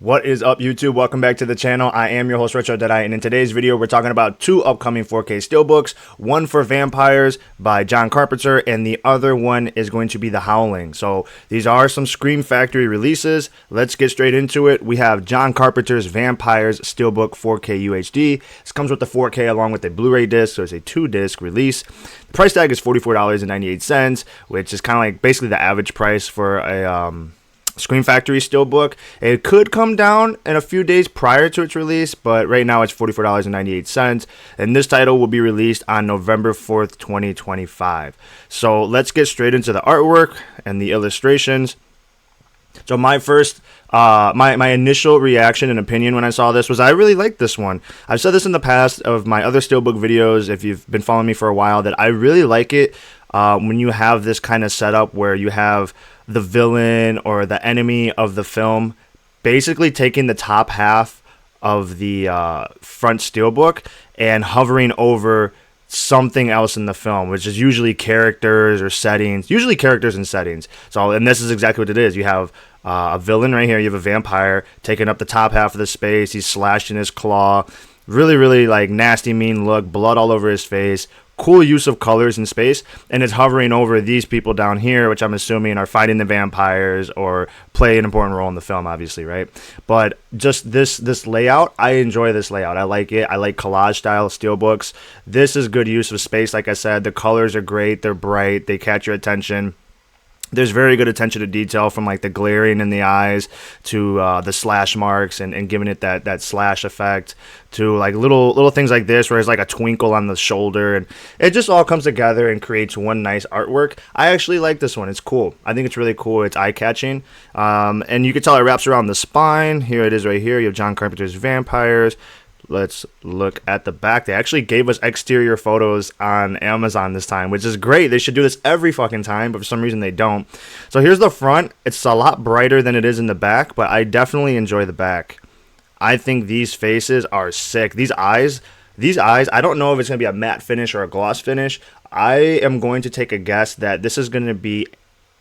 What is up, YouTube? Welcome back to the channel. I am your host, Retro Deadeye, and in today's video, we're talking about two upcoming 4K steelbooks. One for Vampires by John Carpenter, and the other one is going to be the Howling. So these are some Scream Factory releases. Let's get straight into it. We have John Carpenter's Vampires Steelbook 4K UHD. This comes with the 4K along with a Blu-ray disc, so it's a 2-disc release. The price tag is $44.98, which is kind of like basically the average price for a Scream Factory Steelbook. It could come down in a few days prior to its release, but right now it's $44.98, and this title will be released on November 4th, 2025. So let's get straight into the artwork and the illustrations. So my first, my initial reaction and opinion when I saw this was I really liked this one. I've said this in the past of my other Steelbook videos, if you've been following me for a while, that I really like it when you have this kind of setup where you have the villain or the enemy of the film basically taking the top half of the front steelbook and hovering over something else in the film, which is usually characters or settings, usually characters and settings. So, and this is exactly what it is. You have a villain right here. You have a vampire taking up the top half of the space. He's slashing his claw. Really like nasty, mean look, blood all over his face. Cool use of colors in space, and it's hovering over these people down here, which I'm assuming are fighting the vampires or play an important role in the film, obviously, right? But just this layout, I enjoy this layout. I like it. I like collage style steelbooks. This is good use of space. Like I said, the colors are great. They're bright. They catch your attention. There's very good attention to detail, from like the glaring in the eyes to the slash marks and giving it that slash effect, to like little things like this where there's like a twinkle on the shoulder, and it just all comes together and creates one nice artwork. I actually like this one. It's cool. I think it's really cool. It's eye-catching, and you can tell it wraps around the spine. Here it is right here. You have John Carpenter's Vampires. Let's look at the back. They actually gave us exterior photos on Amazon this time, which is great. They should do this every fucking time, but for some reason they don't. So here's the front. It's a lot brighter than it is in the back, but I definitely enjoy the back. I think these faces are sick. These eyes, I don't know if it's going to be a matte finish or a gloss finish. I am going to take a guess that this is going to be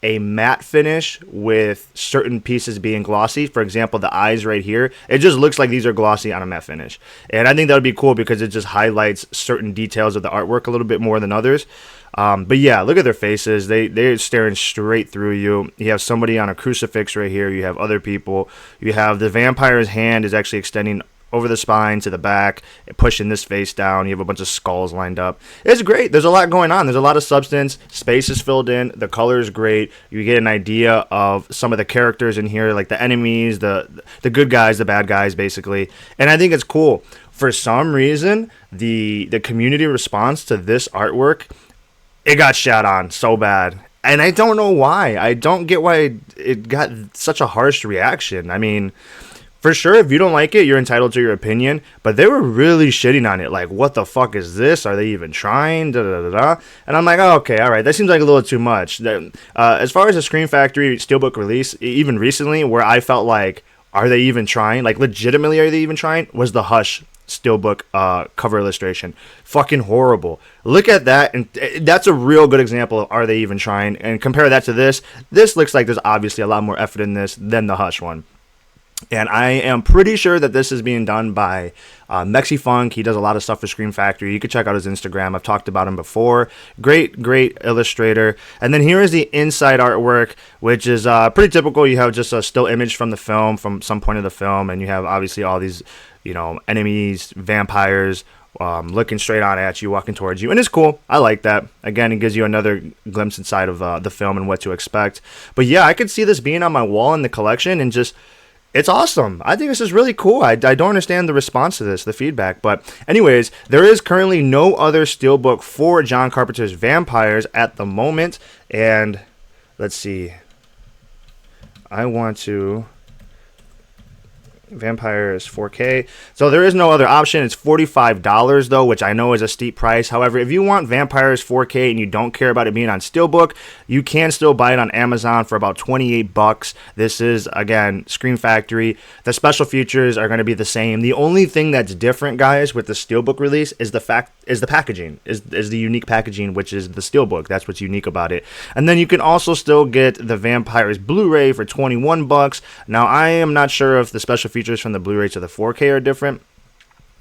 a matte finish with certain pieces being glossy. For example, the eyes right here, it just looks like these are glossy on a matte finish. And I think that would be cool because it just highlights certain details of the artwork a little bit more than others. But yeah, look at their faces. They're staring straight through you. You have somebody on a crucifix right here. You have other people. You have the vampire's hand is actually extending over the spine to the back, pushing this face down. You have a bunch of skulls lined up. It's great. There's a lot going on. There's a lot of substance. Space is filled in. The color is great. You get an idea of some of the characters in here, like the enemies, the good guys, the bad guys, basically. And I think it's cool. For some reason, the community response to this artwork, it got shat on so bad. And I don't know why. I don't get why it got such a harsh reaction. I mean, for sure, if you don't like it, you're entitled to your opinion, but they were really shitting on it. Like, what the fuck is this? Are they even trying? And I'm like, oh, okay, all right, that seems like a little too much. As far as the Scream Factory Steelbook release, even recently, where I felt like, are they even trying? Like, legitimately, are they even trying? Was the Hush Steelbook cover illustration. Fucking horrible. Look at that, and that's a real good example of are they even trying? And compare that to this. This looks like there's obviously a lot more effort in this than the Hush one. And I am pretty sure that this is being done by Mexifunk. He does a lot of stuff for Scream Factory. You can check out his Instagram. I've talked about him before. Great illustrator. And then here is the inside artwork, which is pretty typical. You have just a still image from the film, from some point of the film, and you have obviously all these, enemies, vampires, looking straight on at you, walking towards you, and it's cool. I like that. Again, it gives you another glimpse inside of the film and what to expect. But yeah, I could see this being on my wall in the collection, and just, it's awesome. I think this is really cool. I don't understand the response to this, the feedback. But anyways, there is currently no other steelbook for John Carpenter's Vampires at the moment. And let's see. I want to Vampires 4K. So there is no other option. It's $45 though, which I know is a steep price. However, if you want Vampires 4K and you don't care about it being on Steelbook, you can still buy it on Amazon for about 28 bucks. This is, again, Screen Factory. The special features are going to be the same. The only thing that's different, guys, with the Steelbook release is the packaging, is the unique packaging, which is the Steelbook. That's what's unique about it. And then you can also still get the Vampires Blu-ray for 21 bucks. Now, I am not sure if the special features from the Blu-ray to the 4K are different.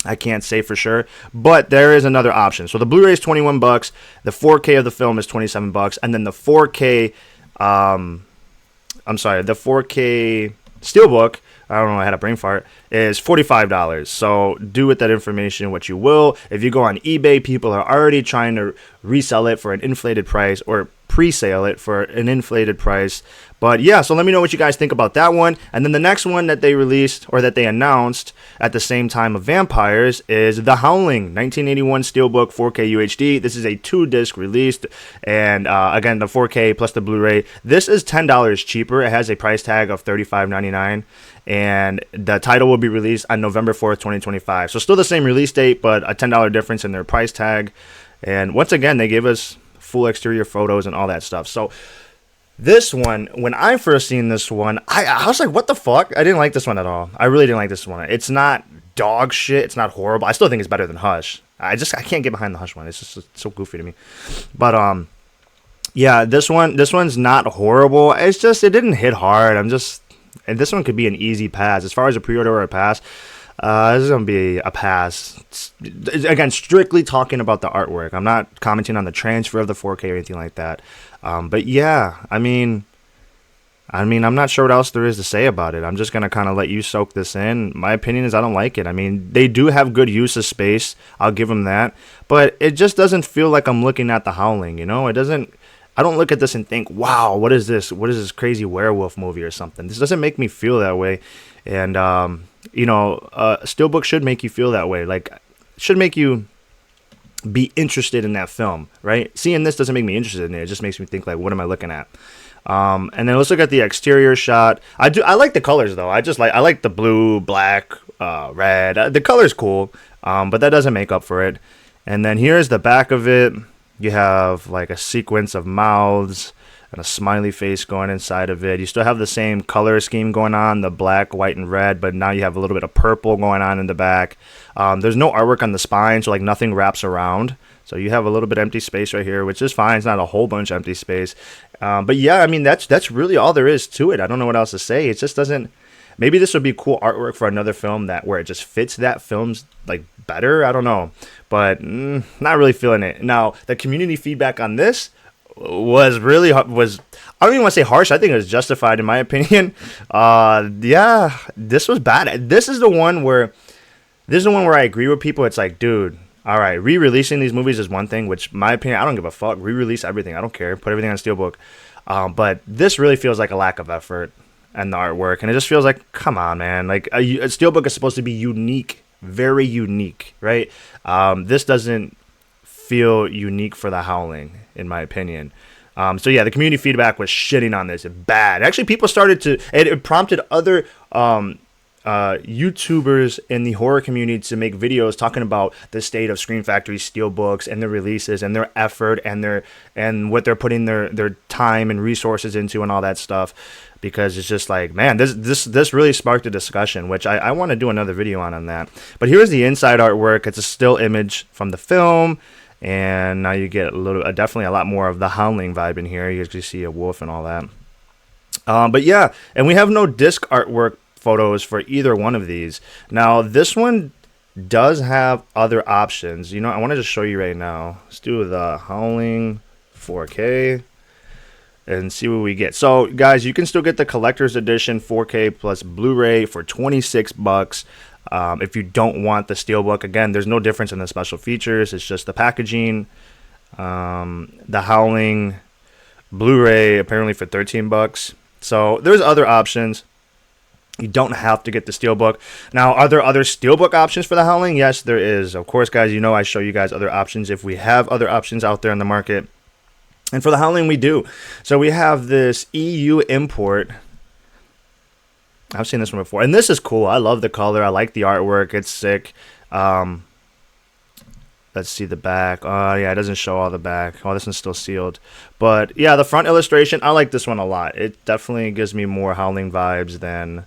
I can't say for sure, but there is another option. So the Blu-ray is 21 bucks, the 4K of the film is 27 bucks, and then the 4K the 4K Steelbook, I don't know, I had a brain fart, is $45. So do with that information what you will. If you go on eBay, people are already trying to resell it for an inflated price, or pre-sale it for an inflated price. But yeah, so let me know what you guys think about that one. And then the next one that they released, or that they announced at the same time of Vampires, is the Howling 1981 Steelbook 4K UHD. This is a 2-disc released, and again, the 4K plus the Blu-ray. This is $10 cheaper. It has a price tag of $35.99, and the title will be released on November 4th, 2025. So still the same release date, but a $10 difference in their price tag. And once again, they gave us full exterior photos and all that stuff. So this one, when I first seen this one, I was like, what the fuck? I didn't like this one at all. I really didn't like this one. It's not dog shit. It's not horrible. I still think it's better than Hush. I can't get behind the Hush one. It's just so goofy to me. But yeah, this one's not horrible. It's just, it didn't hit hard. And this one could be an easy pass. As far as a pre-order or a pass, this is going to be a pass. Again, strictly talking about the artwork. I'm not commenting on the transfer of the 4K or anything like that. But yeah, I mean, I'm not sure what else there is to say about it. I'm just going to kind of let you soak this in. My opinion is I don't like it. I mean, they do have good use of space. I'll give them that. But it just doesn't feel like I'm looking at the Howling, you know? I don't look at this and think, wow, what is this? What is this crazy werewolf movie or something? This doesn't make me feel that way. And, Steelbook should make you feel that way. Like, should make you be interested in that film, right? Seeing this doesn't make me interested in it. It just makes me think, like, what am I looking at? And then let's look at the exterior shot. I like the colors though. I like the blue, black, red. The color's cool, but that doesn't make up for it. And then here's the back of it. You have like a sequence of mouths and a smiley face going inside of it. You still have the same color scheme going on, the black, white, and red, but now you have a little bit of purple going on in the back. There's no artwork on the spine, so like nothing wraps around. So you have a little bit empty space right here, which is fine. It's not a whole bunch of empty space. But yeah, I mean, that's really all there is to it. I don't know what else to say. It just doesn't... Maybe this would be cool artwork for another film where it just fits that film's like better. I don't know, but not really feeling it. Now, the community feedback on this was I don't even want to say harsh. I think it was justified in my opinion. Yeah, this was bad. This is the one where I agree with people. It's like, dude, all right, re-releasing these movies is one thing, which my opinion, I don't give a fuck. Re-release everything. I don't care. Put everything on Steelbook. But this really feels like a lack of effort and the artwork, and it just feels like, come on, man. Like a Steelbook is supposed to be unique, very unique, right? This doesn't feel unique for the Howling, in my opinion. So yeah, the community feedback was shitting on this. Bad. Actually, people started to... It prompted other YouTubers in the horror community to make videos talking about the state of Screen Factory Steelbooks and their releases and their effort and what they're putting their time and resources into and all that stuff. Because it's just like, man, this really sparked a discussion, which I want to do another video on that. But here's the inside artwork. It's a still image from the film. And now you get definitely a lot more of the Howling vibe in here. You can see a wolf and all that. But yeah, and we have no disc artwork photos for either one of these. Now, this one does have other options. You know, I want to just show you right now. Let's do the Howling 4K and see what we get. So, guys, you can still get the collector's edition 4K plus Blu-ray for 26 bucks. If you don't want the Steelbook, again, there's no difference in the special features. It's just the packaging. The Howling Blu-ray apparently for 13 bucks. So there's other options. You don't have to get the Steelbook. Now, are there other Steelbook options for the Howling? Yes, there is. Of course, guys, you know I show you guys other options if we have other options out there in the market. And for the Howling, we do. So we have this EU import. I've seen this one before, and this is cool. I love the color. I like the artwork. It's sick. Um, let's see the back. Yeah, it doesn't show all the back. Oh, this one's still sealed. But yeah, the front illustration, I like this one a lot. It definitely gives me more Howling vibes than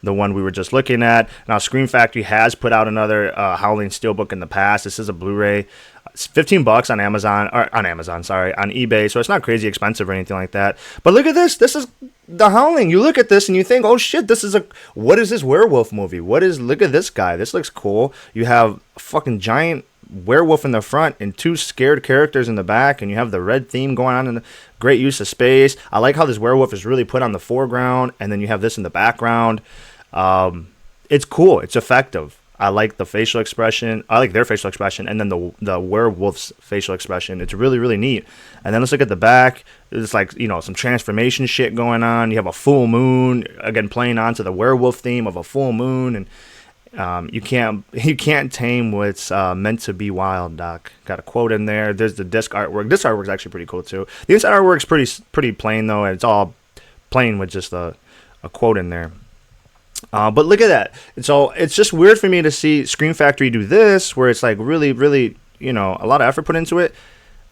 the one we were just looking at. Now, Scream Factory has put out another Howling Steelbook in the past. This is a Blu-ray. It's $15 on Amazon, on eBay, so it's not crazy expensive or anything like that. But look at this. This is the Howling. You look at this and you think, oh shit, what is this werewolf movie? Look at this guy. This looks cool. You have a fucking giant werewolf in the front and two scared characters in the back, and you have the red theme going on, and great use of space. I like how this werewolf is really put on the foreground, and then you have this in the background. It's cool. It's effective. I like the facial expression. I like their facial expression, and then the werewolf's facial expression. It's really, really neat. And then let's look at the back. It's like, some transformation shit going on. You have a full moon, again, playing onto the werewolf theme of a full moon, and you can't tame what's meant to be wild, Doc. Got a quote in there. There's the disc artwork. This artwork is actually pretty cool too. The inside artwork's pretty plain though, and it's all plain with just a quote in there. But look at that. And so it's just weird for me to see Scream Factory do this, where it's like really, really, a lot of effort put into it.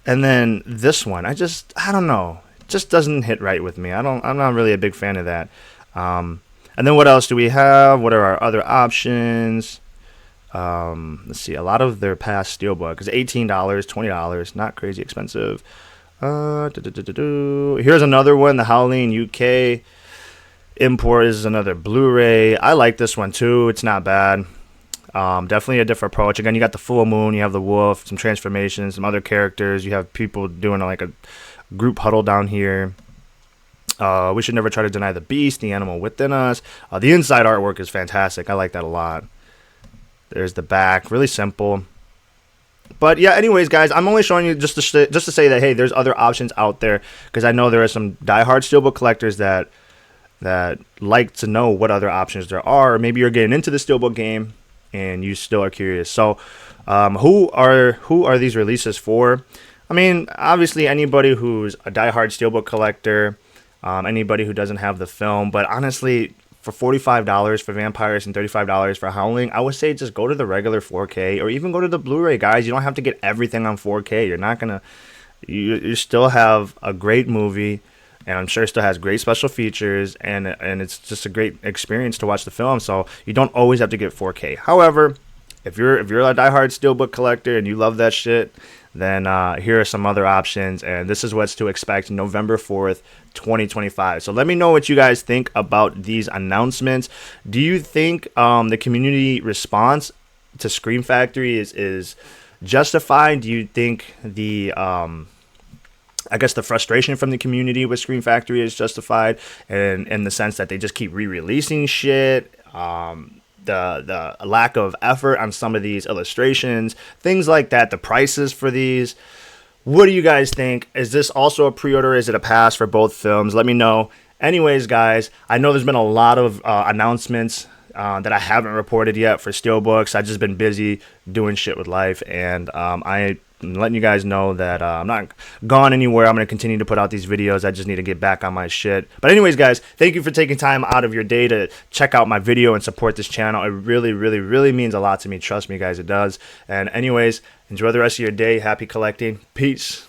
And then this one, I don't know. It just doesn't hit right with me. I'm not really a big fan of that. And then what else do we have? What are our other options? Let's see. A lot of their past Steelbook is $18, $20. Not crazy expensive. Here's another one, the Howling UK. Import is another Blu-ray. I like this one too. It's not bad. Definitely a different approach. Again, you got the full moon, you have the wolf, some transformations, some other characters. You have people doing like a group huddle down here. We should never try to deny the beast, the animal within us. The inside artwork is fantastic. I like that a lot. There's the back, really simple. But yeah, anyways, guys, I'm only showing you just to say that, hey, there's other options out there, because I know there are some diehard Steelbook collectors that like to know what other options there are. Maybe you're getting into the Steelbook game and you still are curious. So who are these releases for? I mean, obviously anybody who's a diehard Steelbook collector, anybody who doesn't have the film. But honestly, for $45 for Vampires and $35 for Howling, I would say just go to the regular 4K, or even go to the Blu-ray, guys. You don't have to get everything on 4K. You're not gonna. You still have a great movie. And I'm sure it still has great special features, and it's just a great experience to watch the film. So you don't always have to get 4K. However, if you're a diehard Steelbook collector and you love that shit, then here are some other options. And this is what's to expect November 4th, 2025. So let me know what you guys think about these announcements. Do you think the community response to Scream Factory is justified? Do you think the I guess the frustration from the community with Scream Factory is justified, and in the sense that they just keep re-releasing shit, the lack of effort on some of these illustrations, things like that, the prices for these? What do you guys think? Is this also a pre-order? Is it a pass for both films? Let me know. Anyways, guys, I know there's been a lot of announcements that I haven't reported yet for Steelbooks. I've just been busy doing shit with life, and I'm letting you guys know that I'm not gone anywhere. I'm going to continue to put out these videos. I just need to get back on my shit. But anyways, guys, thank you for taking time out of your day to check out my video and support this channel. It really, really, really means a lot to me. Trust me, guys, it does. And anyways, enjoy the rest of your day. Happy collecting. Peace.